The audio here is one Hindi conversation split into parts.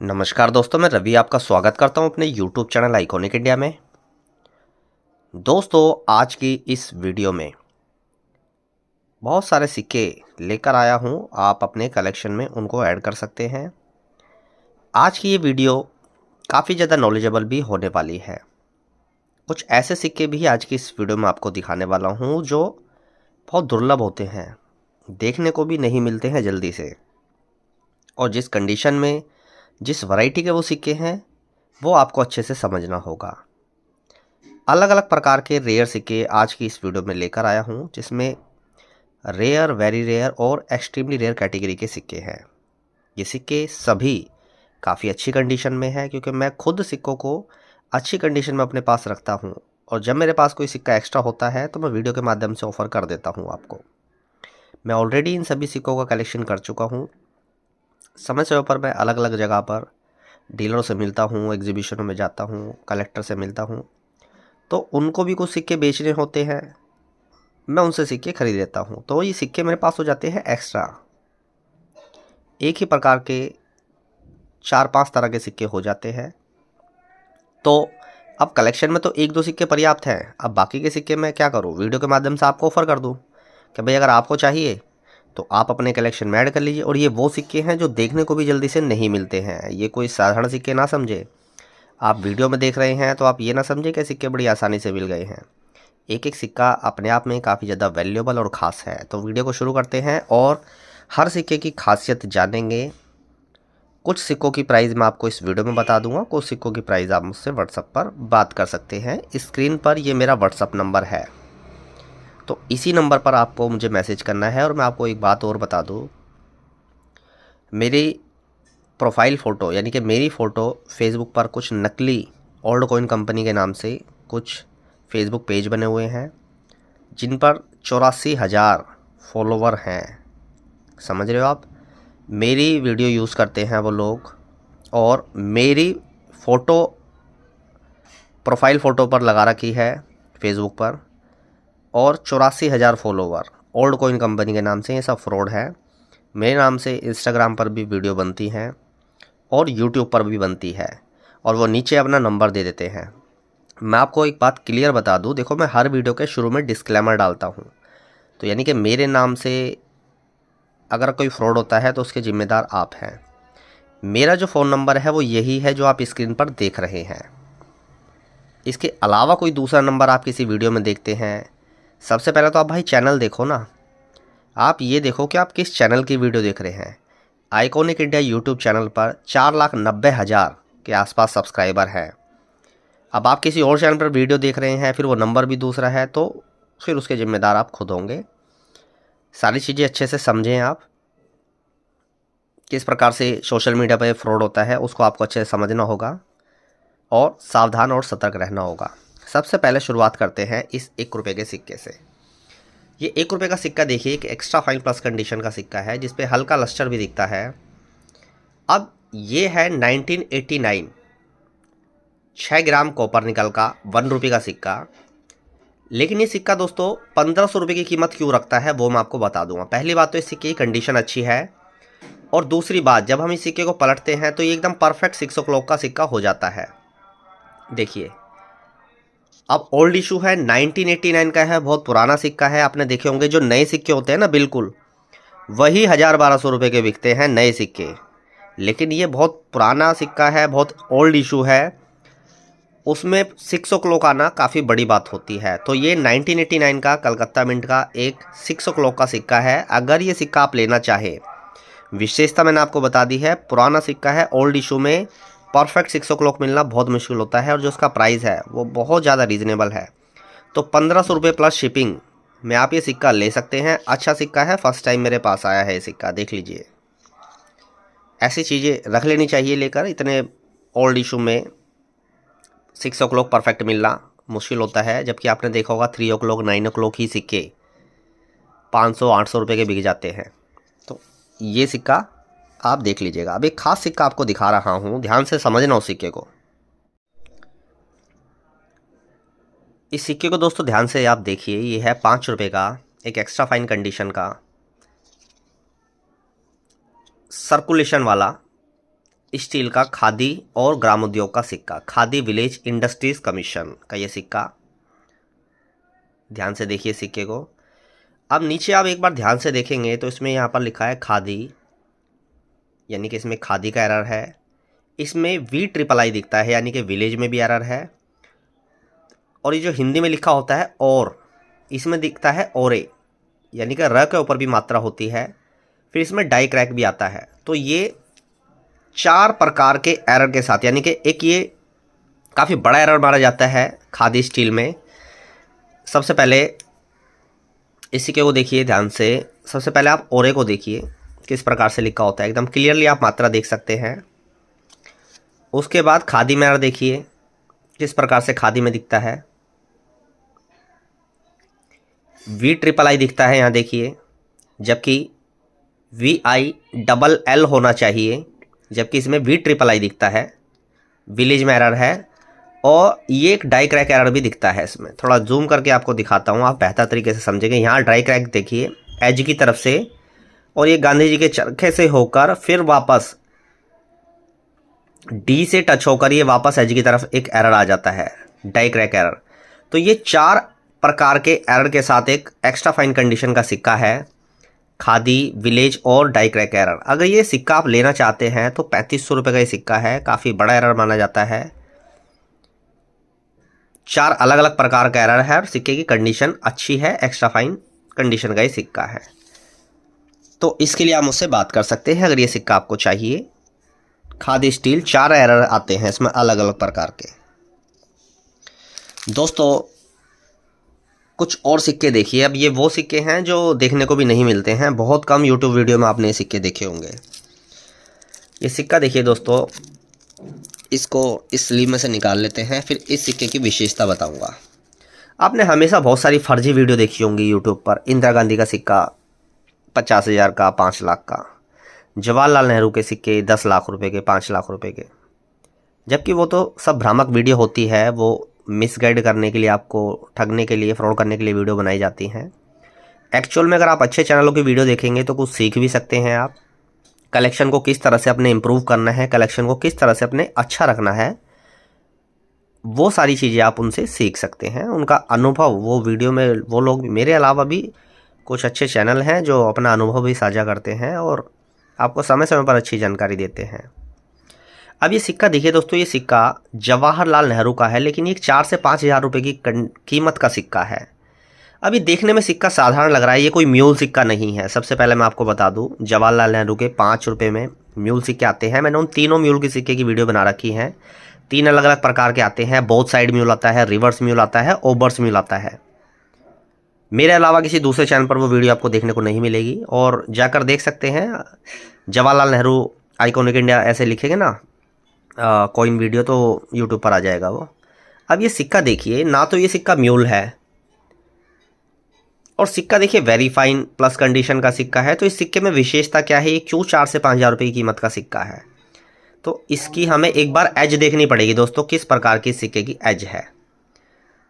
नमस्कार दोस्तों, मैं रवि आपका स्वागत करता हूं अपने YouTube चैनल आइकॉनिक इंडिया में। दोस्तों, आज की इस वीडियो में बहुत सारे सिक्के लेकर आया हूं। आप अपने कलेक्शन में उनको ऐड कर सकते हैं। आज की ये वीडियो काफ़ी ज़्यादा नॉलेजेबल भी होने वाली है। कुछ ऐसे सिक्के भी आज की इस वीडियो में आपको दिखाने वाला हूं जो बहुत दुर्लभ होते हैं, देखने को भी नहीं मिलते हैं जल्दी से, और जिस कंडीशन में, जिस वैरायटी के वो सिक्के हैं, वो आपको अच्छे से समझना होगा। अलग अलग प्रकार के रेयर सिक्के आज की इस वीडियो में लेकर आया हूं, जिसमें रेयर, वेरी रेयर और एक्सट्रीमली रेयर कैटेगरी के सिक्के हैं। ये सिक्के सभी काफ़ी अच्छी कंडीशन में है, क्योंकि मैं खुद सिक्कों को अच्छी कंडीशन में अपने पास रखता हूं, और जब मेरे पास कोई सिक्का एक्स्ट्रा होता है तो मैं वीडियो के माध्यम से ऑफर कर देता हूं आपको। मैं ऑलरेडी इन सभी सिक्कों का कलेक्शन कर चुका हूं। समय समय पर मैं अलग अलग जगह पर डीलरों से मिलता हूं, एग्जीबिशनों में जाता हूं, कलेक्टर से मिलता हूं, तो उनको भी कुछ सिक्के बेचने होते हैं, मैं उनसे सिक्के खरीद लेता हूँ। तो ये सिक्के मेरे पास हो जाते हैं एक्स्ट्रा। एक ही प्रकार के 4-5 तरह के सिक्के हो जाते हैं। तो अब कलेक्शन में तो 1-2 सिक्के पर्याप्त हैं। अब बाकी के सिक्के मैं क्या करूँ, वीडियो के माध्यम से आपको ऑफर कर दूँ कि भाई अगर आपको चाहिए तो आप अपने कलेक्शन में ऐड कर लीजिए। और ये वो सिक्के हैं जो देखने को भी जल्दी से नहीं मिलते हैं। ये कोई साधारण सिक्के ना समझे। आप वीडियो में देख रहे हैं तो आप ये ना समझे कि सिक्के बड़ी आसानी से मिल गए हैं। एक एक सिक्का अपने आप में काफ़ी ज़्यादा वैल्यूएबल और ख़ास है। तो वीडियो को शुरू करते हैं और हर सिक्के की खासियत जानेंगे। कुछ सिक्कों की प्राइस मैं आपको इस वीडियो में बता दूंगा, कुछ सिक्कों की प्राइस आप मुझसे व्हाट्सएप पर बात कर सकते हैं। स्क्रीन पर ये मेरा व्हाट्सएप नंबर है, तो इसी नंबर पर आपको मुझे मैसेज करना है। और मैं आपको एक बात और बता दूँ, मेरी प्रोफाइल फ़ोटो यानी कि मेरी फ़ोटो फेसबुक पर कुछ नकली ओल्ड कॉइन कंपनी के नाम से कुछ फेसबुक पेज बने हुए हैं, जिन पर 84,000 फॉलोवर हैं। समझ रहे हो आप? मेरी वीडियो यूज़ करते हैं वो लोग, और मेरी फ़ोटो प्रोफाइल फ़ोटो पर लगा रखी है फेसबुक पर, और 84,000 फॉलोवर ओल्ड कॉइन कंपनी के नाम से। ये सब फ्रॉड है। मेरे नाम से इंस्टाग्राम पर भी वीडियो बनती हैं और यूट्यूब पर भी बनती है, और वो नीचे अपना नंबर दे देते हैं। मैं आपको एक बात क्लियर बता दूं, देखो मैं हर वीडियो के शुरू में डिस्क्लेमर डालता हूं, तो यानी कि मेरे नाम से अगर कोई फ्रॉड होता है तो उसके ज़िम्मेदार आप हैं। मेरा जो फ़ोन नंबर है वो यही है जो आप स्क्रीन पर देख रहे हैं। इसके अलावा कोई दूसरा नंबर आप किसी वीडियो में देखते हैं, सबसे पहले तो आप भाई चैनल देखो ना। आप ये देखो कि आप किस चैनल की वीडियो देख रहे हैं। आइकॉनिक इंडिया यूट्यूब चैनल पर 4,90,000 के आसपास सब्सक्राइबर हैं। अब आप किसी और चैनल पर वीडियो देख रहे हैं, फिर वो नंबर भी दूसरा है, तो फिर उसके ज़िम्मेदार आप खुद होंगे। सारी चीज़ें अच्छे से समझें आप। किस प्रकार से सोशल मीडिया पे फ्रॉड होता है उसको आपको अच्छे से समझना होगा, और सावधान और सतर्क रहना होगा। सबसे पहले शुरुआत करते हैं इस 1 रुपये के सिक्के से। ये 1 रुपये का सिक्का देखिए, एक एक्स्ट्रा फाइन प्लस कंडीशन का सिक्का है, जिसपे हल्का लस्टर भी दिखता है। अब ये है 1989, 6 ग्राम कॉपर निकल का 1 रुपये का सिक्का। लेकिन ये सिक्का दोस्तों 1,500 रुपये की कीमत क्यों रखता है वो मैं आपको बता दूंगा। पहली बात तो इस सिक्के की कंडीशन अच्छी है, और दूसरी बात, जब हम इस सिक्के को पलटते हैं तो ये एकदम परफेक्ट 6 o'clock का सिक्का हो जाता है। देखिए, अब ओल्ड इशू है, 1989 का है, बहुत पुराना सिक्का है। आपने देखे होंगे जो नए सिक्के होते हैं ना, बिल्कुल वही 1,000-1,200 रुपये के बिकते हैं नए सिक्के। लेकिन ये बहुत पुराना सिक्का है, बहुत ओल्ड इशू है, उसमें 6 o'clock आना काफ़ी बड़ी बात होती है। तो ये 1989 का कलकत्ता मिंट का एक 6 o'clock का सिक्का है। अगर ये सिक्का आप लेना चाहे, विशेषता मैंने आपको बता दी है, पुराना सिक्का है, ओल्ड इशू में परफेक्ट 6 o'clock मिलना बहुत मुश्किल होता है, और जो उसका प्राइस है वो बहुत ज़्यादा रीज़नेबल है। तो 1,500 रुपये प्लस शिपिंग में आप ये सिक्का ले सकते हैं। अच्छा सिक्का है, फर्स्ट टाइम मेरे पास आया है ये सिक्का, देख लीजिए। ऐसी चीज़ें रख लेनी चाहिए लेकर। इतने ओल्ड इशू में 6 o'clock परफेक्ट मिलना मुश्किल होता है, जबकि आपने देखा होगा 3 o'clock 9 o'clock ही सिक्के 500-800 रुपये के बिक जाते हैं। तो ये सिक्का आप देख लीजिएगा। अब एक खास सिक्का आपको दिखा रहा हूँ, ध्यान से समझना उस सिक्के को। इस सिक्के को दोस्तों ध्यान से आप देखिए, ये है 5 रुपये का एक एक्स्ट्रा फाइन कंडीशन का सर्कुलेशन वाला स्टील का खादी और ग्रामोद्योग का सिक्का, खादी विलेज इंडस्ट्रीज कमीशन का ये सिक्का। ध्यान से देखिए सिक्के को। अब नीचे आप एक बार ध्यान से देखेंगे तो इसमें यहाँ पर लिखा है खादी, यानी कि इसमें खादी का एरर है। इसमें VIII दिखता है, यानी कि विलेज में भी एरर है। और ये जो हिंदी में लिखा होता है और, इसमें दिखता है औरे, यानी कि र के ऊपर भी मात्रा होती है। फिर इसमें डाई क्रैक भी आता है। तो ये 4 प्रकार के एरर के साथ, यानी कि एक ये काफ़ी बड़ा एरर माना जाता है खादी स्टील में। सबसे पहले इस सिक्के को देखिए ध्यान से। सबसे पहले आप औरे को देखिए किस प्रकार से लिखा होता है, एकदम क्लियरली आप मात्रा देख सकते हैं। उसके बाद खादी में एरर देखिए किस प्रकार से खादी में दिखता है। VIII दिखता है यहाँ देखिए, जबकि VILL होना चाहिए, जबकि इसमें VIII दिखता है। विलेज में एरर है। और ये एक डाई क्रैक एरर भी दिखता है इसमें। थोड़ा जूम करके आपको दिखाता हूँ, आप बेहतर तरीके से समझेंगे। यहाँ डाई क्रैक देखिए एज की तरफ से, और ये गांधी जी के चरखे से होकर फिर वापस D से टच होकर ये वापस एज की तरफ एक एरर आ जाता है, डाई क्रैक एरर। तो ये 4 प्रकार के एरर के साथ एक एक्स्ट्रा फाइन कंडीशन का सिक्का है, खादी, विलेज और डाई क्रैक एरर। अगर ये सिक्का आप लेना चाहते हैं तो 3500 रुपये का ये सिक्का है। काफ़ी बड़ा एरर माना जाता है। 4 अलग अलग प्रकार का एरर है और सिक्के की कंडीशन अच्छी है, एक्स्ट्रा फाइन कंडीशन का ये सिक्का है। तो इसके लिए आप मुझसे बात कर सकते हैं अगर ये सिक्का आपको चाहिए। खादी स्टील 4 एरर आते हैं इसमें अलग अलग प्रकार के। दोस्तों कुछ और सिक्के देखिए। अब ये वो सिक्के हैं जो देखने को भी नहीं मिलते हैं, बहुत कम यूट्यूब वीडियो में आपने ये सिक्के देखे होंगे। ये सिक्का देखिए दोस्तों, इसको इस स्लीव में से निकाल लेते हैं, फिर इस सिक्के की विशेषता बताऊंगा। आपने हमेशा बहुत सारी फर्जी वीडियो देखी होंगी यूट्यूब पर। इंदिरा गांधी का सिक्का 50,000 का, 5 लाख का। जवाहरलाल नेहरू के सिक्के 10 लाख रुपए के, 5 लाख रुपए के। जबकि वो तो सब भ्रामक वीडियो होती है, वो मिसगाइड करने के लिए, आपको ठगने के लिए, फ्रॉड करने के लिए वीडियो बनाई जाती हैं। एक्चुअल में अगर आप अच्छे चैनलों की वीडियो देखेंगे तो कुछ सीख भी सकते हैं आप। कलेक्शन को किस तरह से अपने इम्प्रूव करना है, कलेक्शन को किस तरह से अपने अच्छा रखना है, वो सारी चीज़ें आप उनसे सीख सकते हैं। उनका अनुभव वो वीडियो में, वो लोग, मेरे अलावा भी कुछ अच्छे चैनल हैं जो अपना अनुभव भी साझा करते हैं और आपको समय समय पर अच्छी जानकारी देते हैं। अब ये सिक्का देखिए दोस्तों, ये सिक्का जवाहरलाल नेहरू का है, लेकिन ये 4 से 5 हज़ार रुपये की कीमत का सिक्का है। अभी देखने में सिक्का साधारण लग रहा है, ये कोई म्यूल सिक्का नहीं है। सबसे पहले मैं आपको बता दूं, जवाहरलाल नेहरू के 5 रुपये में म्यूल सिक्के आते हैं। मैंने उन तीनों म्यूल के सिक्के की वीडियो बना रखी है। 3 अलग अलग प्रकार के आते हैं। बोथ साइड म्यूल आता है, रिवर्स म्यूल आता है, ओवर्स म्यूल आता है। मेरे अलावा किसी दूसरे चैनल पर वो वीडियो आपको देखने को नहीं मिलेगी, और जाकर देख सकते हैं। जवाहरलाल नेहरू आइकॉनिक इंडिया ऐसे लिखेंगे ना कॉइन वीडियो, तो यूट्यूब पर आ जाएगा वो। अब ये सिक्का देखिए ना, तो ये सिक्का म्यूल है, और सिक्का देखिए वेरी फाइन प्लस कंडीशन का सिक्का है। तो इस सिक्के में विशेषता क्या है, ये क्यों 4 से 5 हज़ार रुपये की कीमत का सिक्का है? तो इसकी हमें एक बार एज देखनी पड़ेगी दोस्तों, किस प्रकार की सिक्के की एज है।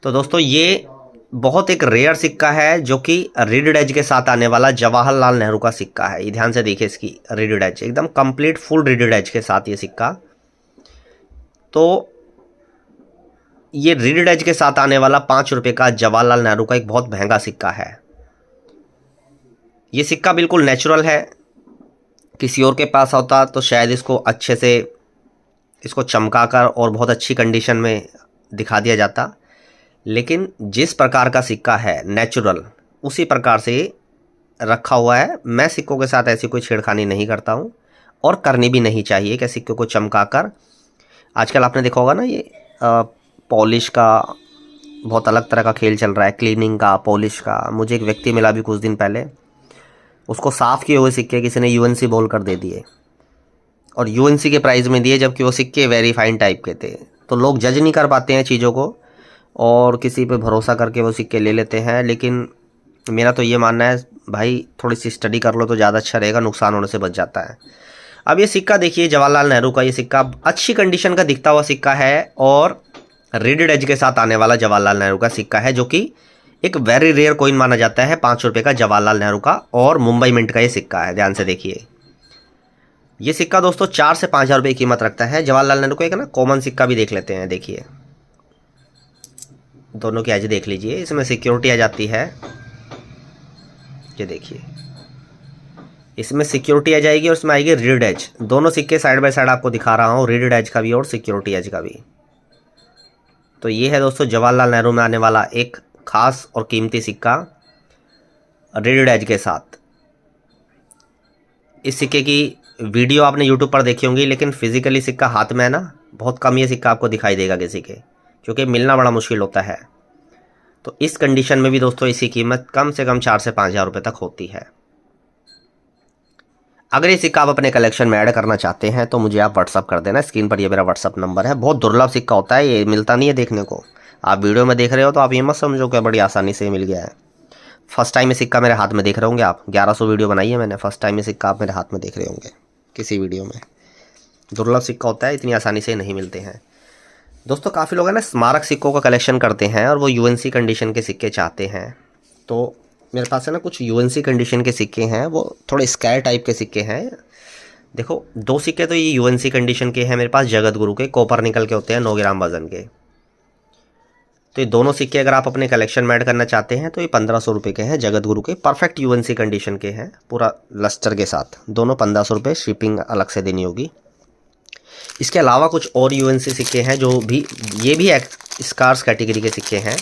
तो दोस्तों ये बहुत एक रेयर सिक्का है, जो कि रिडेड एज के साथ आने वाला जवाहरलाल नेहरू का सिक्का है। ये ध्यान से देखिए, इसकी रिडेड एज एकदम कंप्लीट फुल रिडेड एज के साथ ये सिक्का। तो ये रिडेड एज के साथ आने वाला 5 रुपये का जवाहरलाल नेहरू का एक बहुत महंगा सिक्का है। ये सिक्का बिल्कुल नेचुरल है। किसी और के पास होता तो शायद इसको अच्छे से इसको चमकाकर और बहुत अच्छी कंडीशन में दिखा दिया जाता, लेकिन जिस प्रकार का सिक्का है नेचुरल, उसी प्रकार से रखा हुआ है। मैं सिक्कों के साथ ऐसी कोई छेड़खानी नहीं करता हूँ, और करनी भी नहीं चाहिए कि सिक्कों को चमकाकर। आजकल आपने देखा होगा ना, ये पॉलिश का बहुत अलग तरह का खेल चल रहा है, क्लीनिंग का, पॉलिश का। मुझे एक व्यक्ति मिला भी कुछ दिन पहले, उसको साफ़ किए हुए सिक्के किसी ने यूएनसी बोल कर दे दिए, और यूएनसी के प्राइस में दिए, जबकि वो सिक्के वेरी फाइन टाइप के थे। तो लोग जज नहीं कर पाते हैं चीज़ों को, और किसी पे भरोसा करके वो सिक्के ले लेते हैं। लेकिन मेरा तो ये मानना है भाई, थोड़ी सी स्टडी कर लो तो ज़्यादा अच्छा रहेगा, नुकसान होने से बच जाता है। अब ये सिक्का देखिए जवाहरलाल नेहरू का, ये सिक्का अच्छी कंडीशन का दिखता हुआ सिक्का है, और रेडेड एज के साथ आने वाला जवाहरलाल नेहरू का सिक्का है, जो कि एक वेरी रेयर कॉइन माना जाता है। 5 रुपये का जवाहरलाल नेहरू का, और मुंबई मिंट का ये सिक्का है। ध्यान से देखिए, ये सिक्का दोस्तों 4 से 5 हज़ार रुपये की कीमत रखता है। जवाहरलाल नेहरू को एक ना कॉमन सिक्का भी देख लेते हैं। देखिए दोनों की एज देख लीजिए, इसमें सिक्योरिटी आ जाती है। ये देखिए इसमें सिक्योरिटी आ जाएगी और इसमें आएगी रीड एज। दोनों सिक्के साइड बाय साइड आपको दिखा रहा हूँ, रीड एज का भी और सिक्योरिटी एज का भी। तो ये है दोस्तों जवाहरलाल नेहरू में आने वाला एक खास और कीमती सिक्का रीड एज के साथ। इस सिक्के की वीडियो आपने यूट्यूब पर देखी होंगी, लेकिन फिजिकली सिक्का हाथ में है ना, बहुत कम ये सिक्का आपको दिखाई देगा किसी के, क्योंकि मिलना बड़ा मुश्किल होता है। तो इस कंडीशन में भी दोस्तों इसकी कीमत कम से कम 4 से 5 हज़ार रुपये तक होती है। अगर ये सिक्का आप अपने कलेक्शन में ऐड करना चाहते हैं तो मुझे आप व्हाट्सअप कर देना। स्क्रीन पर ये मेरा व्हाट्सअप नंबर है। बहुत दुर्लभ सिक्का होता है, ये मिलता नहीं है देखने को। आप वीडियो में देख रहे हो तो आप ये मत समझो कि बड़ी आसानी से मिल गया है। फर्स्ट टाइम ये सिक्का मेरे हाथ में देख रहे होंगे आप। 1100 वीडियो बनाई है मैंने, फर्स्ट टाइम ये सिक्का आप मेरे हाथ में देख रहे होंगे किसी वीडियो में। दुर्लभ सिक्का होता है, इतनी आसानी से नहीं मिलते हैं दोस्तों। काफ़ी लोग हैं ना स्मारक सिक्कों का कलेक्शन करते हैं और वो यूएनसी कंडीशन के सिक्के चाहते हैं। तो मेरे पास है ना कुछ यूएनसी कंडीशन के सिक्के हैं, वो थोड़े स्क्वायर टाइप के सिक्के हैं। देखो 2 सिक्के तो ये यूएनसी कंडीशन के हैं मेरे पास, जगत गुरु के, कॉपर निकल के होते हैं, 9 ग्राम वजन के। तो ये दोनों सिक्के अगर आप अपने कलेक्शन में ऐड करना चाहते हैं तो ये 1500 रुपये के हैं, जगत गुरु के, परफेक्ट यूएनसी कंडीशन के हैं, पूरा लस्टर के साथ। दोनों 1500 रुपये, शिपिंग अलग से देनी होगी। इसके अलावा कुछ और यूएनसी सिक्के हैं जो भी, ये भी स्कार्स कैटेगरी के सिक्के हैं।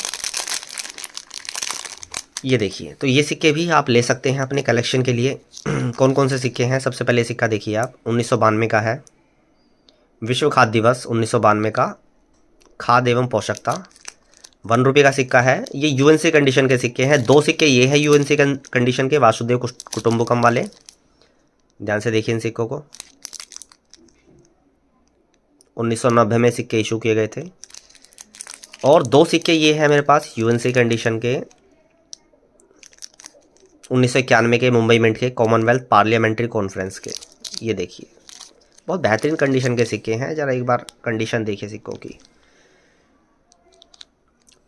ये देखिए, तो ये सिक्के भी आप ले सकते हैं अपने कलेक्शन के लिए। कौन कौन से सिक्के हैं? सबसे पहले सिक्का देखिए आप, 1992 का है, विश्व खाद्य दिवस 1992 का, खाद्य एवं पोषकता, 1 रुपये का सिक्का है। ये यूएनसी कंडीशन के सिक्के हैं। 2 सिक्के ये है यूएनसी कंडीशन के, वासुदेव कुटुंबकम वाले। ध्यान से देखिए इन सिक्कों को, 1990 में सिक्के इशू किए गए थे। और 2 सिक्के ये है मेरे पास यूएनसी कंडीशन के, 1991 के मुंबई मिंट के, कॉमनवेल्थ पार्लियामेंट्री कॉन्फ्रेंस के। ये देखिए बहुत बेहतरीन कंडीशन के सिक्के हैं। ज़रा एक बार कंडीशन देखिए सिक्कों की,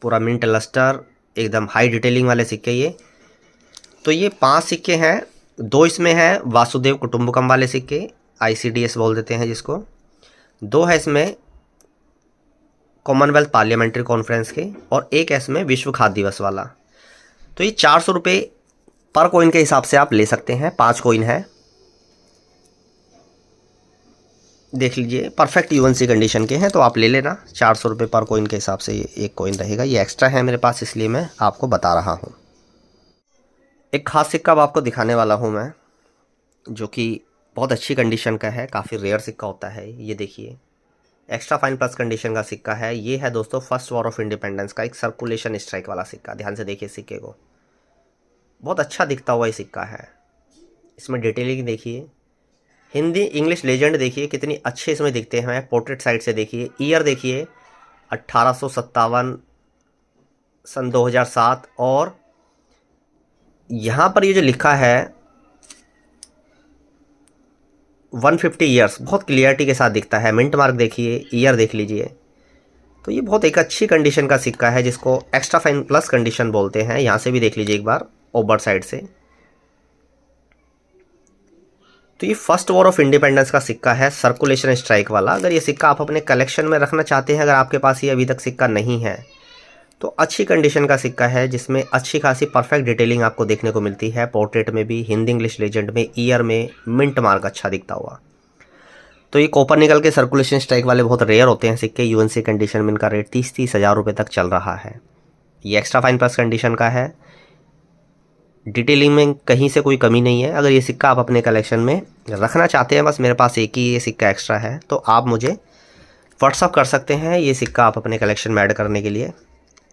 पूरा मिंट लस्टर, एकदम हाई डिटेलिंग वाले सिक्के ये। तो ये 5 सिक्के हैं। 2 इसमें है वासुदेव कुटुंबकम वाले सिक्के, ICDS बोल देते हैं जिसको। 2 है इसमें कॉमनवेल्थ पार्लियामेंट्री कॉन्फ्रेंस के, और 1 है इसमें विश्व खाद्य दिवस वाला। तो ये 400 रुपये पर कॉइन के हिसाब से आप ले सकते हैं। 5 कॉइन है, देख लीजिए, परफेक्ट यूएनसी कंडीशन के हैं, तो आप ले लेना। 400 रुपये पर कॉइन के हिसाब से ये 1 कॉइन रहेगा। ये एक्स्ट्रा है मेरे पास, इसलिए मैं आपको बता रहा हूँ। एक खास सिक्का अब आपको दिखाने वाला हूँ मैं, जो कि बहुत अच्छी कंडीशन का है, काफ़ी रेयर सिक्का होता है। ये देखिए एक्स्ट्रा फाइन प्लस कंडीशन का सिक्का है। ये है दोस्तों फर्स्ट वॉर ऑफ इंडिपेंडेंस का एक सर्कुलेशन स्ट्राइक वाला सिक्का। ध्यान से देखिए सिक्के को, बहुत अच्छा दिखता हुआ ये सिक्का है। इसमें डिटेलिंग देखिए, हिंदी इंग्लिश लेजेंड देखिए कितनी अच्छे इसमें दिखते हैं। पोर्ट्रेट साइड से देखिए, ईयर देखिए 1857 सन 2007, और यहाँ पर ये जो लिखा है 150 ईयर्स, बहुत क्लियरिटी के साथ दिखता है। मिंट मार्क देखिए, ईयर देख लीजिए। तो ये बहुत एक अच्छी कंडीशन का सिक्का है, जिसको एक्स्ट्रा फाइन प्लस कंडीशन बोलते हैं। यहाँ से भी देख लीजिए एक बार, ओवर साइड से। तो ये फर्स्ट वॉर ऑफ इंडिपेंडेंस का सिक्का है, सर्कुलेशन स्ट्राइक वाला। अगर ये सिक्का आप अपने कलेक्शन में रखना चाहते हैं, अगर आपके पास ये अभी तक सिक्का नहीं है, तो अच्छी कंडीशन का सिक्का है, जिसमें अच्छी खासी परफेक्ट डिटेलिंग आपको देखने को मिलती है। पोर्ट्रेट में भी, हिंदी इंग्लिश लेजेंड में, ईयर में, मिंट मार्क अच्छा दिखता हुआ। तो ये कॉपर निकल के सर्कुलेशन स्ट्राइक वाले बहुत रेयर होते हैं सिक्के। यूएनसी कंडीशन में इनका रेट 30-30 हज़ार रुपये तक चल रहा है। ये एक्स्ट्रा फाइन प्लस कंडीशन का है, डिटेलिंग में कहीं से कोई कमी नहीं है। अगर ये सिक्का आप अपने कलेक्शन में रखना चाहते हैं, बस मेरे पास एक ही ये सिक्का एक्स्ट्रा है, तो आप मुझे व्हाट्सअप कर सकते हैं ये सिक्का आप अपने कलेक्शन में ऐड करने के लिए।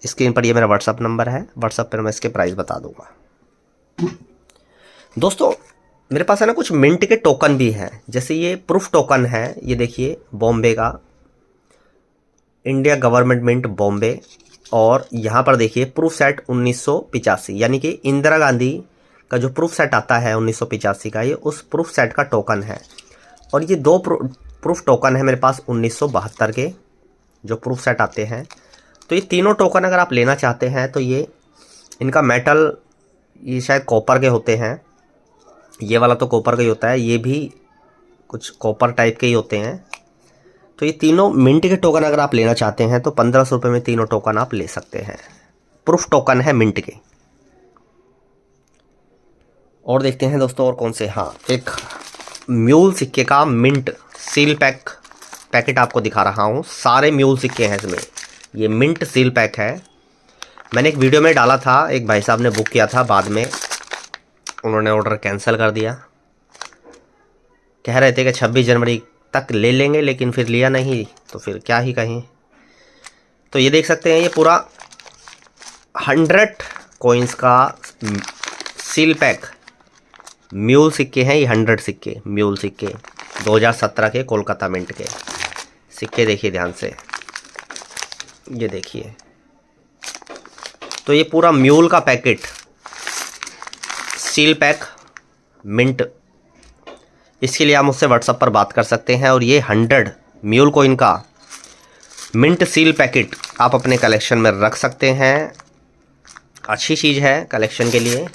स्क्रीन पर ये मेरा व्हाट्सअप नंबर है, व्हाट्सअप पर मैं इसके प्राइस बता दूंगा। दोस्तों मेरे पास है ना कुछ मिंट के टोकन भी हैं, जैसे ये प्रूफ टोकन है। ये देखिए बॉम्बे का, इंडिया गवर्नमेंट मिंट बॉम्बे, और यहाँ पर देखिए प्रूफ सेट 1985, यानी कि इंदिरा गांधी का जो प्रूफ सेट आता है 1985 का, ये उस प्रूफ सेट का टोकन है। और ये 2 प्रूफ टोकन है मेरे पास 1972 के, जो प्रूफ सेट आते हैं। तो ये तीनों टोकन अगर आप लेना चाहते हैं तो ये इनका मेटल, ये शायद कॉपर के होते हैं। ये वाला तो कॉपर का ही होता है, ये भी कुछ कॉपर टाइप के ही होते हैं। तो ये तीनों मिंट के टोकन अगर आप लेना चाहते हैं तो 1500 रुपये में तीनों टोकन आप ले सकते हैं। प्रूफ टोकन है मिंट के। और देखते हैं दोस्तों और कौन से। हाँ, एक म्यूल सिक्के का मिंट सील पैकेट आपको दिखा रहा हूँ। सारे म्यूल सिक्के हैं इसमें। ये मिंट सील पैक है। मैंने एक वीडियो में डाला था, एक भाई साहब ने बुक किया था, बाद में उन्होंने ऑर्डर कैंसिल कर दिया। कह रहे थे कि 26 जनवरी तक ले लेंगे, लेकिन फिर लिया नहीं, तो फिर क्या ही कहें। तो ये देख सकते हैं, ये पूरा 100 कॉइन्स का सील पैक म्यूल सिक्के हैं। ये 100 सिक्के म्यूल सिक्के 2017 के कोलकाता मिंट के सिक्के। देखिए ध्यान से, ये देखिए। तो ये पूरा म्यूल का पैकेट सील पैक मिंट, इसके लिए आप मुझसे व्हाट्सएप पर बात कर सकते हैं। और ये 100 म्यूल कॉइन का मिंट सील पैकेट आप अपने कलेक्शन में रख सकते हैं। अच्छी चीज़ है कलेक्शन के लिए।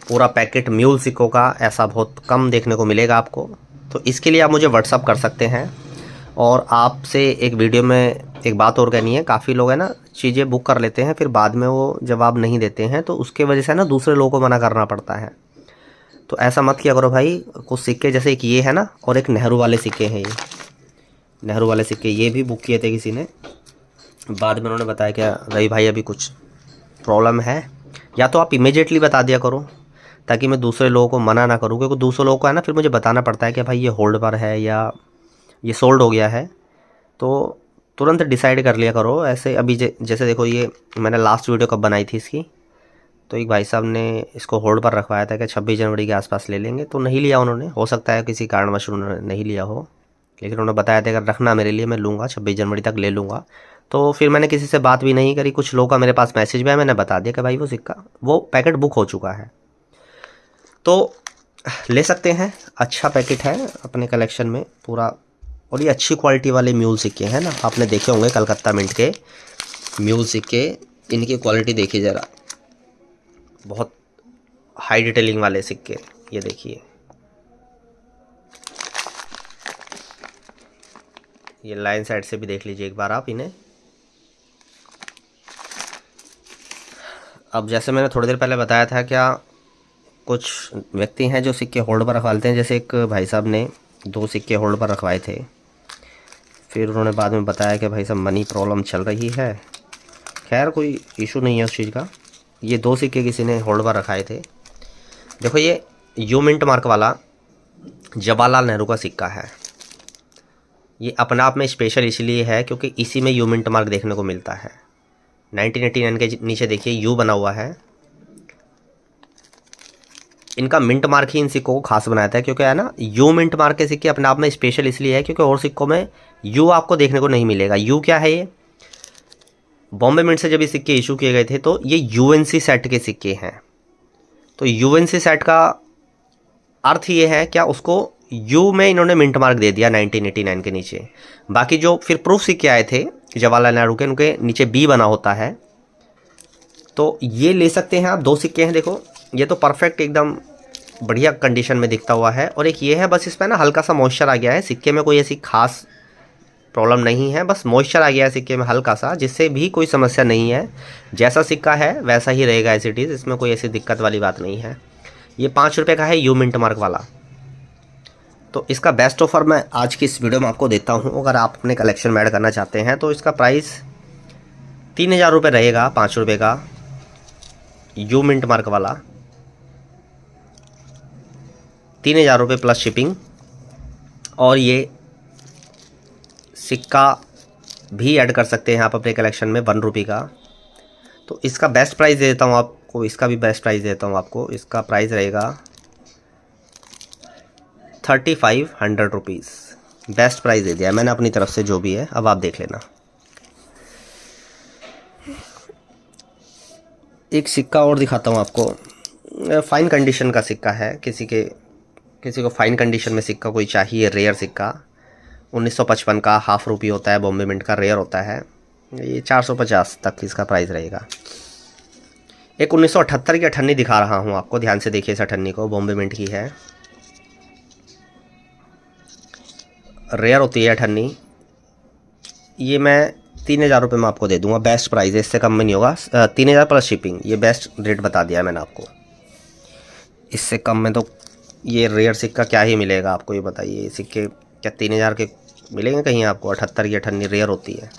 पूरा पैकेट म्यूल सिक्कों का ऐसा बहुत कम देखने को मिलेगा आपको। तो इसके लिए आप मुझे व्हाट्सअप कर सकते हैं। और आपसे एक वीडियो में एक बात और कहनी है। काफ़ी लोग हैं ना, चीज़ें बुक कर लेते हैं, फिर बाद में वो जवाब नहीं देते हैं, तो उसके वजह से ना दूसरे लोगों को मना करना पड़ता है। तो ऐसा मत किया करो भाई। कुछ सिक्के जैसे एक ये है ना, और एक नेहरू वाले सिक्के हैं। ये नेहरू वाले सिक्के ये भी बुक किए थे किसी ने, बाद में उन्होंने बताया कि रवि भाई अभी कुछ प्रॉब्लम है। या तो आप इमीडिएटली बता दिया करो, ताकि मैं दूसरे लोगों को मना ना करूँ, क्योंकि दूसरे लोगों को है ना फिर मुझे बताना पड़ता है कि भाई ये होल्ड पर है या ये सोल्ड हो गया है। तो तुरंत डिसाइड कर लिया करो। ऐसे अभी जैसे देखो, ये मैंने लास्ट वीडियो कब बनाई थी इसकी, तो एक भाई साहब ने इसको होल्ड पर रखवाया था कि 26 जनवरी के आसपास ले लेंगे, तो नहीं लिया उन्होंने। हो सकता है किसी कारणवश उन्होंने नहीं लिया हो, लेकिन उन्होंने बताया था कि रखना मेरे लिए, मैं लूँगा 26 जनवरी तक ले लूँगा। तो फिर मैंने किसी से बात भी नहीं करी। कुछ लोगों का मेरे पास मैसेज भी है, मैंने बता दिया कि भाई वो सिक्का, वो पैकेट बुक हो चुका है, तो ले सकते हैं। अच्छा पैकेट है अपने कलेक्शन में पूरा। और ये अच्छी क्वालिटी वाले म्यूल सिक्के हैं ना, आपने देखे होंगे कलकत्ता मिंट के म्यूल सिक्के। इनकी क्वालिटी देखिए ज़रा, बहुत हाई डिटेलिंग वाले सिक्के। ये देखिए, ये लाइन साइड से भी देख लीजिए एक बार आप इन्हें। अब जैसे मैंने थोड़ी देर पहले बताया था, क्या कुछ व्यक्ति हैं जो सिक्के होल्ड पर रखवाते हैं। जैसे एक भाई साहब ने 2 सिक्के होल्ड पर रखवाए थे, फिर उन्होंने बाद में बताया कि भाई साहब मनी प्रॉब्लम चल रही है। खैर कोई इशू नहीं है उस चीज़ का। ये 2 सिक्के किसी ने होल्ड पर रखाए थे। देखो, ये यू मिंट मार्क वाला जवाहरलाल नेहरू का सिक्का है। ये अपने आप में स्पेशल इसलिए है क्योंकि इसी में यू मिंट मार्क देखने को मिलता है। 1989 के नीचे देखिए यू बना हुआ है। इनका मिंट मार्क ही इन सिक्कों को खास बनाता है, क्योंकि है ना, यू मिंट मार्क के सिक्के अपने आप में स्पेशल इसलिए है क्योंकि और सिक्कों में यू आपको देखने को नहीं मिलेगा। यू क्या है? ये बॉम्बे मिंट से जब ये सिक्के इशू किए गए थे तो ये यूएनसी सेट के सिक्के हैं। तो यूएनसी सेट का अर्थ ये है, क्या उसको यू में इन्होंने मिंट मार्क दे दिया 1989 के नीचे। बाकी जो फिर प्रूफ सिक्के आए थे जवाहरलाल नेहरू के, उनके नीचे बी बना होता है। तो ये ले सकते हैं आप। 2 सिक्के हैं, देखो ये तो परफेक्ट एकदम बढ़िया कंडीशन में दिखता हुआ है। और एक ये है, बस इस पर ना हल्का सा मॉइस्चर आ गया है। सिक्के में कोई ऐसी खास प्रॉब्लम नहीं है, बस मॉइस्चर आ गया है सिक्के में हल्का सा, जिससे भी कोई समस्या नहीं है। जैसा सिक्का है वैसा ही रहेगा एज इट इज़, इसमें कोई ऐसी दिक्कत वाली बात नहीं है। ये 5 रुपये का है यू मिंट मार्क वाला। तो इसका बेस्ट ऑफर मैं आज की इस वीडियो में आपको देता हूँ। अगर आप अपने कलेक्शन में ऐड करना चाहते हैं तो इसका प्राइस 3000 रुपये रहेगा। 5 रुपये का यू मिंट मार्क वाला 3000 रुपये प्लस शिपिंग। और ये सिक्का भी ऐड कर सकते हैं आप अपने कलेक्शन में 1 रुपये का। तो इसका बेस्ट प्राइस दे देता हूँ आपको। इसका भी बेस्ट प्राइस देता हूँ आपको। इसका प्राइस रहेगा 3500 रुपीज़। बेस्ट प्राइस दे दिया है मैंने अपनी तरफ से, जो भी है। अब आप देख लेना। एक सिक्का और दिखाता हूँ आपको। फाइन कंडीशन का सिक्का है। किसी को फाइन कंडीशन में सिक्का कोई चाहिए, रेयर सिक्का 1955 का हाफ रुपये होता है, बॉम्बे मिंट का रेयर होता है। ये 450 तक इसका प्राइस रहेगा। एक 1978 की अठन्नी दिखा रहा हूँ आपको, ध्यान से देखिए इस अठन्नी को। बॉम्बे मिंट की है। रेयर होती है अठन्नी, ये मैं 3,000 रुपये में आपको दे दूंगा, बेस्ट प्राइस है, इससे कम में नहीं होगा। 3,000 प्लस शिपिंग, ये बेस्ट रेट बता दिया है मैंने आपको। इससे कम में तो ये रेयर सिक्का क्या ही मिलेगा आपको, ये बताइए। ये सिक्के क्या 3,000 के मिलेंगे कहीं आपको? 78 की अठन्नी रेयर होती है।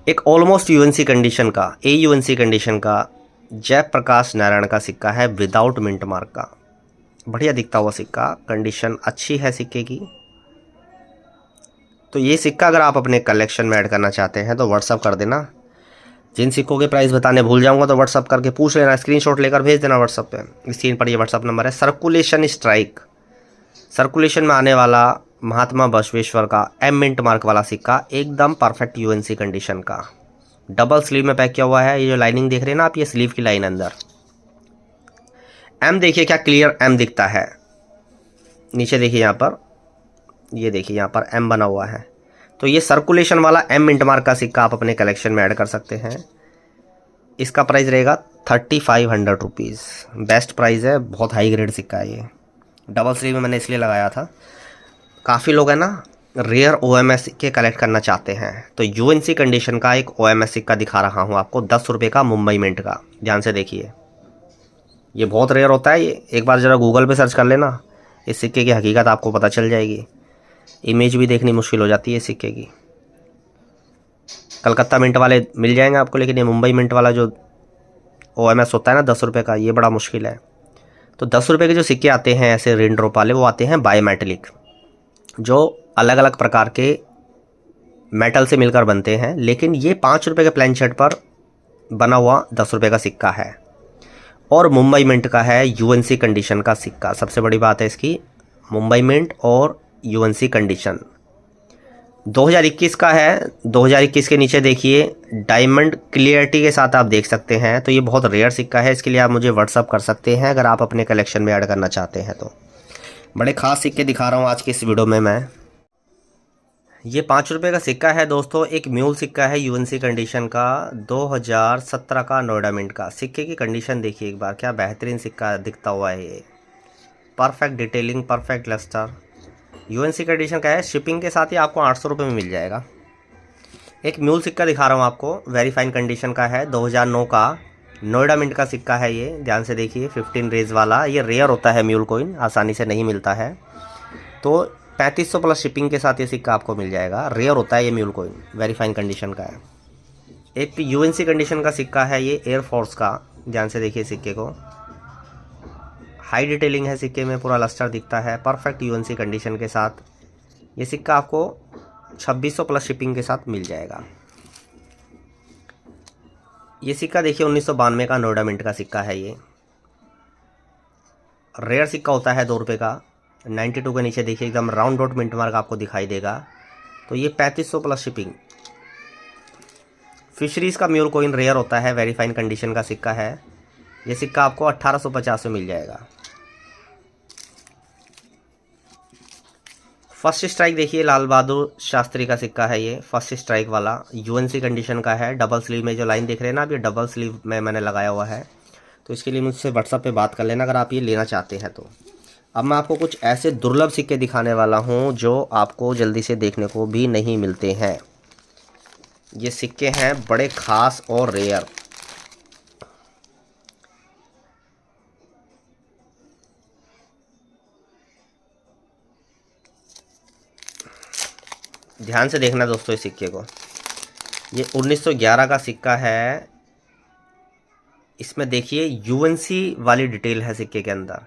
एक ऑलमोस्ट यूएनसी कंडीशन का, AUNC कंडीशन का जयप्रकाश नारायण का सिक्का है, विदाउट मिंट मार्क का, बढ़िया दिखता हुआ सिक्का, कंडीशन अच्छी है सिक्के की। तो ये सिक्का अगर आप अपने कलेक्शन में ऐड करना चाहते हैं तो व्हाट्सअप कर देना। जिन सिक्कों के प्राइस बताने भूल जाऊंगा तो व्हाट्सअप करके पूछ लेना, स्क्रीनशॉट लेकर भेज देना व्हाट्सअप पे। स्क्रीन पर ये व्हाट्सअप नंबर है। सर्कुलेशन स्ट्राइक, सर्कुलेशन में आने वाला महात्मा बसवेश्वर का M मिंट मार्क वाला सिक्का, एकदम परफेक्ट UNC कंडीशन का, डबल स्लीव में पैक किया हुआ है। ये जो लाइनिंग देख रहे हैं ना आप, ये स्लीव की लाइन अंदर M देखिए क्या क्लियर M दिखता है। नीचे देखिए यहाँ पर, ये देखिए यहाँ पर M बना हुआ है। तो ये सर्कुलेशन वाला M मिंट मार्क का सिक्का आप अपने कलेक्शन में ऐड कर सकते हैं। इसका प्राइस रहेगा 3500 रुपीज़, बेस्ट प्राइस है, बहुत हाई ग्रेड सिक्का है ये। डबल स्लीव में मैंने इसलिए लगाया था, काफ़ी लोग हैं ना रेयर OMS सिक्के कलेक्ट करना चाहते हैं, तो UNC कंडीशन का एक OMS सिक्का दिखा रहा हूँ आपको, 10 रुपये का, मुंबई मिंट का। ध्यान से देखिए, ये बहुत रेयर होता है। ये एक बार ज़रा गूगल पे सर्च कर लेना, इस सिक्के की हकीकत आपको पता चल जाएगी। इमेज भी देखनी मुश्किल हो जाती है इस सिक्के की। कलकत्ता मिंट वाले मिल जाएंगे आपको, लेकिन ये मुंबई मिंट वाला जो OMS होता है ना 10 रुपये का, ये बड़ा मुश्किल है। तो 10 रुपये के जो सिक्के आते हैं ऐसे रेन ड्रॉप वाले, वो आते हैं बायोमेटेलिक, जो अलग अलग प्रकार के मेटल से मिलकर बनते हैं। लेकिन ये 5 रुपये के प्लेन शर्ट पर बना हुआ 10 रुपये का सिक्का है, और मुंबई मिंट का है, UNC कंडीशन का सिक्का। सबसे बड़ी बात है इसकी, मुंबई मिंट और UNC कंडीशन। 2021 का है। 2021 के नीचे देखिए डायमंड क्लियरिटी के साथ आप देख सकते हैं। तो ये बहुत रेयर सिक्का है, इसके लिए आप मुझे व्हाट्सअप कर सकते हैं अगर आप अपने कलेक्शन में ऐड करना चाहते हैं तो। बड़े खास सिक्के दिखा रहा हूँ आज की इस वीडियो में मैं। ये 5 रुपये का सिक्का है दोस्तों, एक म्यूल सिक्का है UNC कंडीशन का, 2017 का, नोएडा मिंट का। सिक्के की कंडीशन देखिए एक बार, क्या बेहतरीन सिक्का दिखता हुआ है ये, perfect detailing, perfect lustre, UNC condition का है। शिपिंग के साथ ही आपको 800 रुपये में मिल जाएगा। एक म्यूल सिक्का दिखा रहा हूँ आपको, वेरी फाइन कंडीशन का है, 2009 का, नोएडा मिंट का सिक्का है ये। ध्यान से देखिए, 15 रेज वाला, ये रेयर होता है म्यूल कॉइन, आसानी से नहीं मिलता है। तो 3500 प्लस शिपिंग के साथ ये सिक्का आपको मिल जाएगा। रेयर होता है ये mule coin, very fine condition का है। एक UNC कंडीशन का सिक्का है ये, एयरफोर्स का। ध्यान से देखिए सिक्के को, हाई डिटेलिंग है सिक्के में, पूरा लस्टर दिखता है, परफेक्ट UNC कंडीशन के साथ। ये सिक्का आपको 2600 प्लस शिपिंग के साथ मिल जाएगा। ये सिक्का देखिए 1992 का, नोएडा मिंट का सिक्का है ये, रेयर सिक्का होता है 2 रुपये का। 92 के नीचे देखिए एकदम राउंड डॉट मिंट मार्क आपको दिखाई देगा। तो ये 3500 प्लस शिपिंग। फिशरीज़ का म्यूल कॉइन रेयर होता है, वेरी फाइन कंडीशन का सिक्का है। ये सिक्का आपको 1850 में मिल जाएगा। फर्स्ट स्ट्राइक देखिए, लाल बहादुर शास्त्री का सिक्का है ये, फर्स्ट स्ट्राइक वाला, UNC कंडीशन का है। डबल स्लीव में जो लाइन देख रहे हैं ना आप, ये डबल स्लीव में मैंने लगाया हुआ है। तो इसके लिए मुझसे व्हाट्सएप पे बात कर लेना अगर आप ये लेना चाहते हैं तो। अब मैं आपको कुछ ऐसे दुर्लभ सिक्के दिखाने वाला हूँ जो आपको जल्दी से देखने को भी नहीं मिलते हैं। ये सिक्के हैं बड़े ख़ास और रेयर। ध्यान से देखना दोस्तों इस सिक्के को, ये 1911 का सिक्का है। इसमें देखिए UNC वाली डिटेल है सिक्के के अंदर।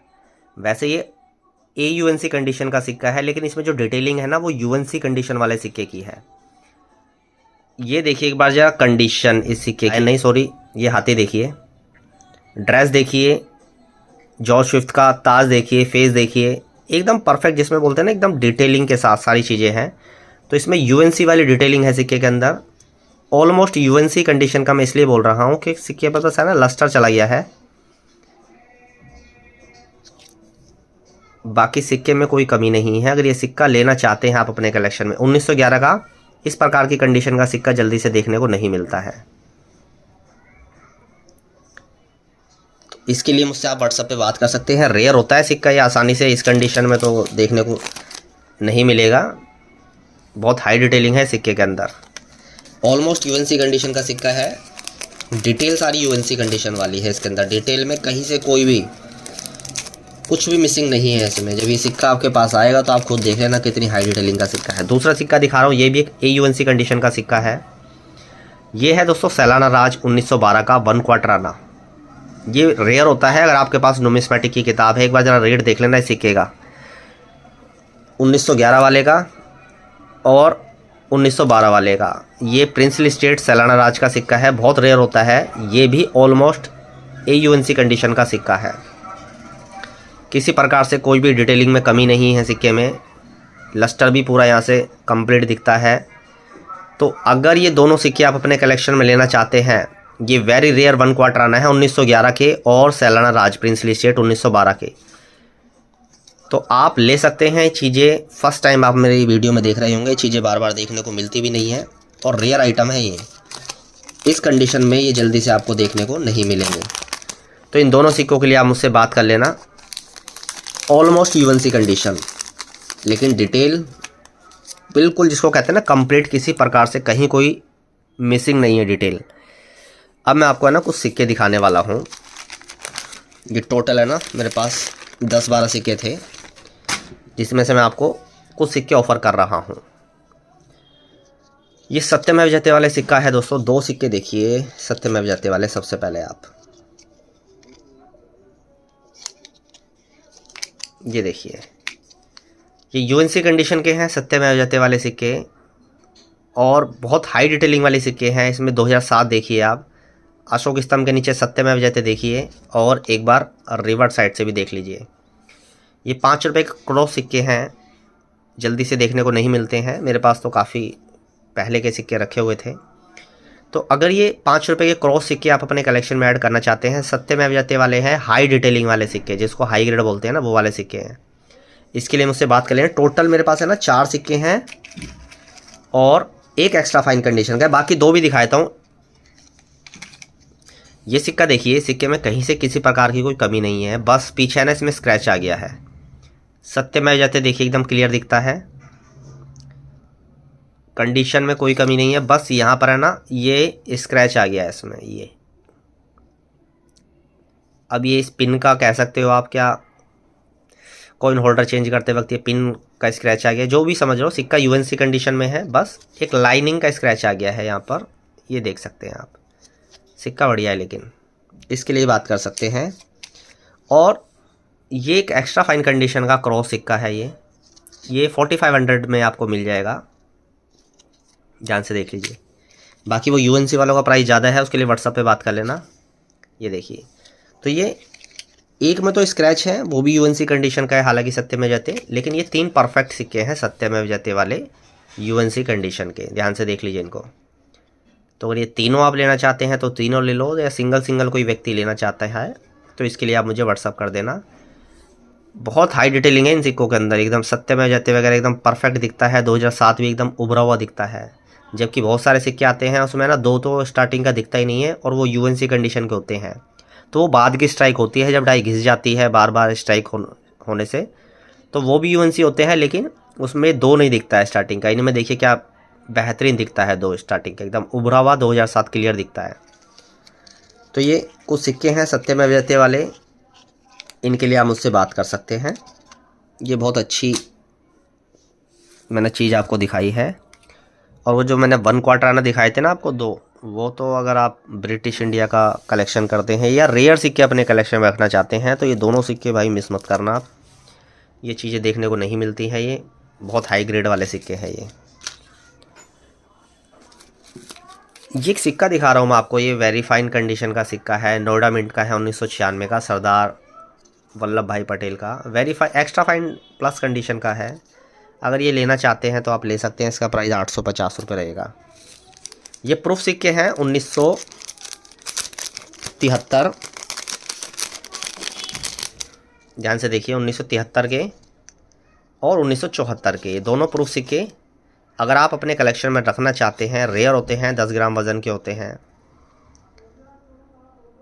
वैसे ये AUNC कंडीशन का सिक्का है, लेकिन इसमें जो डिटेलिंग है ना वो UNC कंडीशन वाले सिक्के की है। ये देखिए एक बार जरा कंडीशन इस सिक्के की, नहीं सॉरी, ये हाथी देखिए, ड्रेस देखिए, जॉर्ज स्विफ्ट का ताज देखिए, फेस देखिए, एकदम परफेक्ट, जिसमें बोलते हैं ना एकदम डिटेलिंग के साथ सारी चीज़ें हैं। तो इसमें UNC वाली डिटेलिंग है सिक्के के अंदर, ऑलमोस्ट UNC कंडीशन का। मैं इसलिए बोल रहा हूँ कि सिक्के पर बस है ना लस्टर चला गया है, बाकी सिक्के में कोई कमी नहीं है। अगर ये सिक्का लेना चाहते हैं आप अपने कलेक्शन में, 1911 का, इस प्रकार की कंडीशन का सिक्का जल्दी से देखने को नहीं मिलता है। तो इसके लिए मुझसे आप व्हाट्सएप पे बात कर सकते हैं। रेयर होता है सिक्का ये, आसानी से इस कंडीशन में तो देखने को नहीं मिलेगा। बहुत हाई डिटेलिंग है सिक्के के अंदर। ऑलमोस्ट यूएनसी कंडीशन का सिक्का है। डिटेल सारी यूएनसी कंडीशन वाली है इसके अंदर। डिटेल में कहीं से कोई भी कुछ भी मिसिंग नहीं है इसमें। जब ये सिक्का आपके पास आएगा तो आप खुद देख लेना कितनी हाई डिटेलिंग का सिक्का है। दूसरा सिक्का दिखा रहा हूँ, ये भी एक AUNC कंडीशन का सिक्का है। ये है दोस्तों सैलाना राज 1912 का 1 क्वार्टर आना। ये रेयर होता है। अगर आपके पास नुमिस्मेटिक की किताब है, एक बार ज़रा रेट देख लेना इस सिक्के का। 1911 वाले का और 1912 वाले का। ये प्रिंसली स्टेट सैलाना राज का सिक्का है, बहुत रेयर होता है। ये भी ऑलमोस्ट AUNC कंडीशन का सिक्का है। किसी प्रकार से कोई भी डिटेलिंग में कमी नहीं है सिक्के में। लस्टर भी पूरा यहाँ से कंप्लीट दिखता है। तो अगर ये दोनों सिक्के आप अपने कलेक्शन में लेना चाहते हैं, ये वेरी रेयर 1 क्वार्टर आना है 1911 के और सैलाना राज प्रिंसली स्टेट 1912 के, तो आप ले सकते हैं। चीज़ें फर्स्ट टाइम आप मेरी वीडियो में देख रहे होंगे, चीज़ें बार बार देखने को मिलती भी नहीं है और रेयर आइटम है ये। इस कंडीशन में ये जल्दी से आपको देखने को नहीं मिलेंगे। तो इन दोनों सिक्कों के लिए आप मुझसे बात कर लेना। ऑलमोस्ट UNC कंडीशन, लेकिन डिटेल बिल्कुल जिसको कहते हैं ना कंप्लीट, किसी प्रकार से कहीं कोई मिसिंग नहीं है डिटेल। अब मैं आपको है ना कुछ सिक्के दिखाने वाला हूँ। ये टोटल है ना मेरे पास 10-12 सिक्के थे, जिसमें से मैं आपको कुछ सिक्के ऑफ़र कर रहा हूँ। ये सत्यमेव जयते वाले सिक्का है दोस्तों। 2 सिक्के देखिए सत्यमेव जयते वाले। सबसे पहले आप ये देखिए, ये UNC कंडीशन के हैं सत्यमेव जयते वाले सिक्के और बहुत हाई डिटेलिंग वाले सिक्के हैं। इसमें 2007 देखिए आप, अशोक स्तंभ के नीचे सत्यमेव जयते देखिए और एक बार रिवर्स साइड से भी देख लीजिए। ये 5 रुपये के क्रॉस सिक्के हैं, जल्दी से देखने को नहीं मिलते हैं। मेरे पास तो काफ़ी पहले के सिक्के रखे हुए थे। तो अगर ये 5 रुपये के क्रॉस सिक्के आप अपने कलेक्शन में ऐड करना चाहते हैं, सत्यमेव जयते वाले हैं, हाई डिटेलिंग वाले सिक्के, जिसको हाई ग्रेड बोलते हैं ना, वो वाले सिक्के हैं। इसके लिए मुझसे बात कर लें। टोटल मेरे पास है ना 4 सिक्के हैं और एक एक्स्ट्रा फाइन कंडीशन का, बाकी 2 भी दिखाता हूँ। ये सिक्का देखिए, सिक्के में कहीं से किसी प्रकार की कोई कमी नहीं है, बस पीछे है ना इसमें स्क्रैच आ गया है। सत्यमेव जयते देखिए एकदम क्लियर दिखता है, कंडीशन में कोई कमी नहीं है, बस यहाँ पर है ना ये स्क्रैच आ गया है इसमें। ये अब ये इस पिन का कह सकते हो आप, क्या कॉइन होल्डर चेंज करते वक्त ये पिन का स्क्रैच आ गया, जो भी समझ लो। सिक्का UNC कंडीशन में है, बस एक लाइनिंग का स्क्रैच आ गया है यहाँ पर, ये देख सकते हैं आप। सिक्का बढ़िया है, लेकिन इसके लिए बात कर सकते हैं। और ये एक एक्स्ट्रा फाइन कंडीशन का क्रॉस सिक्का है। ये 4500 में आपको मिल जाएगा, ध्यान से देख लीजिए। बाकी वो UNC वालों का प्राइस ज़्यादा है, उसके लिए व्हाट्सएप पे बात कर लेना। ये देखिए, तो ये एक में तो स्क्रैच है, वो भी UNC कंडीशन का है, हालांकि सत्यमेव जयते, लेकिन ये 3 परफेक्ट सिक्के हैं सत्यमेव जयते वाले UNC कंडीशन के। ध्यान से देख लीजिए इनको। तो अगर ये तीनों आप लेना चाहते हैं तो तीनों ले लो, या सिंगल कोई व्यक्ति लेना चाहता है तो इसके लिए आप मुझे व्हाट्सअप कर देना। बहुत हाई डिटेलिंग है इन सिक्कों के अंदर, एकदम सत्यमेव जयते वगैरह एकदम परफेक्ट दिखता है। 2007 भी एकदम उभरा हुआ दिखता है, जबकि बहुत सारे सिक्के आते हैं उसमें ना 2 तो स्टार्टिंग का दिखता ही नहीं है और वो UNC कंडीशन के होते हैं। तो वो बाद की स्ट्राइक होती है, जब डाई घिस जाती है बार बार स्ट्राइक होने से, तो वो भी UNC होते हैं, लेकिन उसमें 2 नहीं दिखता है स्टार्टिंग का। इनमें देखिए क्या बेहतरीन दिखता है 2 स्टार्टिंग का, एकदम उभरा हुआ 2007 क्लियर दिखता है। तो ये कुछ सिक्के हैं सत्यमेव जयते वाले, इनके लिए आप मुझसे बात कर सकते हैं। ये बहुत अच्छी मैंने चीज़ आपको दिखाई है। और वो जो मैंने 1 क्वार्टर आना दिखाए थे ना आपको 2, वो तो अगर आप ब्रिटिश इंडिया का कलेक्शन करते हैं या रेयर सिक्के अपने कलेक्शन में रखना चाहते हैं तो ये दोनों सिक्के भाई मिस मत करना आप। ये चीज़ें देखने को नहीं मिलती हैं, ये बहुत हाई ग्रेड वाले सिक्के हैं। ये एक सिक्का दिखा रहा हूँ मैं आपको, ये वेरी फाइन कंडीशन का सिक्का है, नोएडा मिंट का है, 1996 का, सरदार वल्लभ भाई पटेल का। Very fine extra fine plus condition का है। अगर ये लेना चाहते हैं तो आप ले सकते हैं। इसका प्राइस 850 रुपये रहेगा। ये प्रूफ सिक्के हैं 1973, ध्यान से देखिए, 1973 के और 1974 के, ये दोनों प्रूफ सिक्के अगर आप अपने कलेक्शन में रखना चाहते हैं, रेयर होते हैं, 10 ग्राम वज़न के होते हैं।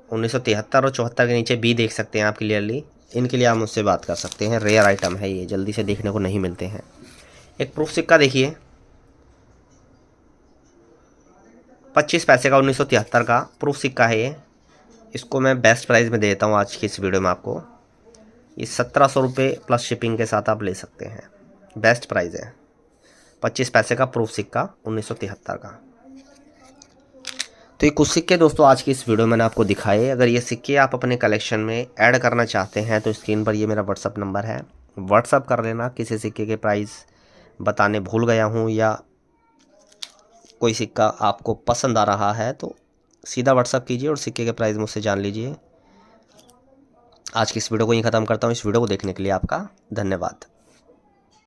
1973 और 74 के नीचे भी देख सकते हैं आप क्लियरली। इनके लिए आप मुझसे बात कर सकते हैं, रेयर आइटम है ये, जल्दी से देखने को नहीं मिलते हैं। एक प्रूफ सिक्का देखिए 25 पैसे का 1973 का प्रूफ सिक्का है ये। इसको मैं बेस्ट प्राइस में देता हूँ आज की इस वीडियो में आपको। ये 1700 रुपये प्लस शिपिंग के साथ आप ले सकते हैं, बेस्ट प्राइस है। 25 पैसे का प्रूफ सिक्का 1973 का। तो ये कुछ सिक्के दोस्तों आज की इस वीडियो में मैंने आपको दिखाए। अगर ये सिक्के आप अपने कलेक्शन में ऐड करना चाहते हैं तो स्क्रीन पर ये मेरा व्हाट्सअप नंबर है, व्हाट्सअप कर लेना। किसी सिक्के के प्राइस बताने भूल गया हूँ या कोई सिक्का आपको पसंद आ रहा है तो सीधा व्हाट्सअप कीजिए और सिक्के के प्राइस मुझसे जान लीजिए। आज की इस वीडियो को यहीं ख़त्म करता हूँ। इस वीडियो को देखने के लिए आपका धन्यवाद।